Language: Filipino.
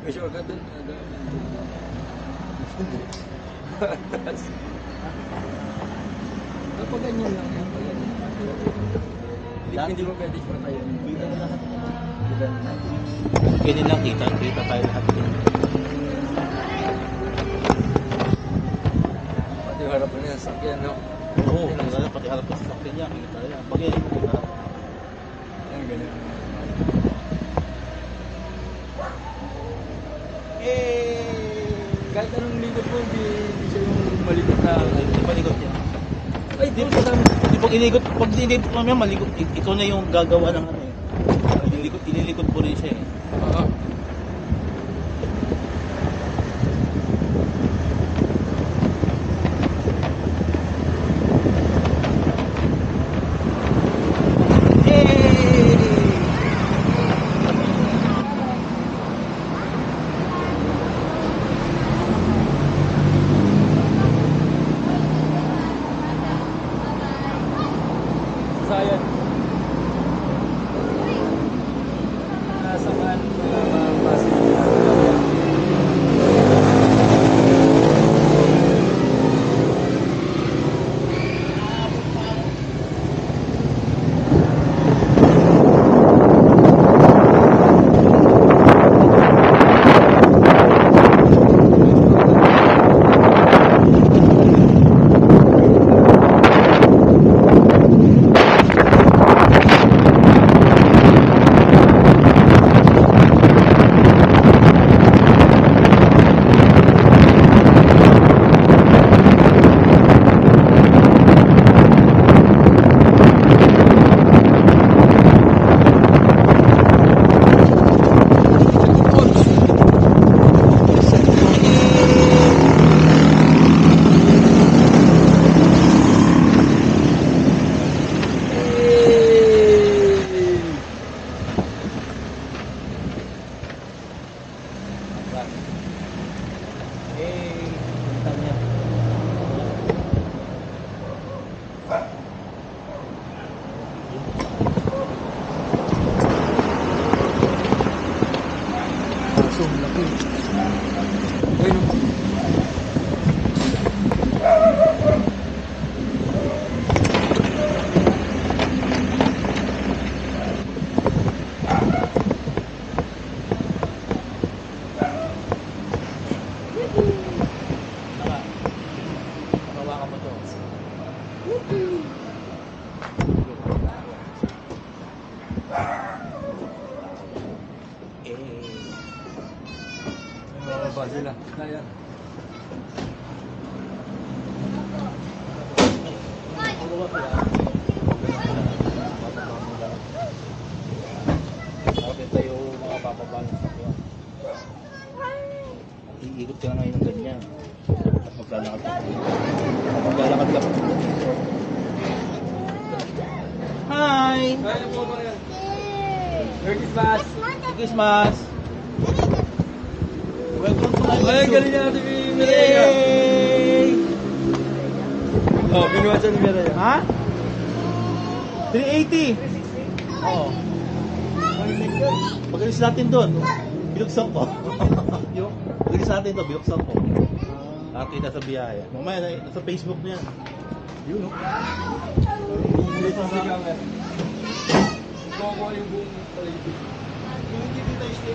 May shortcut dun. Kapag ganyan lang yan, pag ganyan. Hindi mo pwede pa tayo. Kita na lahat. Kita na natin. Ganyan lang, kita tayo lahat. Pati harap na yan, sakyan, no? Oo, pati harap sa sakyan niya, kita yan. Pag yan mo kita. Yan, ganyan. Kahit anong likod mo, hindi siya yung malikot na. Hindi malikot yan. Ay, di ba kasama? Pag inilikot mo mamaya, malikot. Ikaw na yung gagawa ng ano eh. Inilikot po rin siya eh. Oo. Sayang. Nasa kan Mababa sila. Kaya. Bakit tayo mga papabang sa sakyan? Iikot ka na ngayon ng ganyan. At maglalakad ka. Maglalakad ka. Hi! Kaya po ba yan? Merry Christmas! Merry Christmas! Welcome to my Ay, galing niya natin yung Mireya. Yay! Oh, binuha siya ni Mireya. Ha? 380! Oo. Pag-alis natin doon, biluksan ko. Pag-alis natin doon, biluksan ko. Nakakita sa biyaya. Mamaya, nasa Facebook niya. Yun, no? Dito sa camera. Kukuha yung buong palibig. Hindi tayo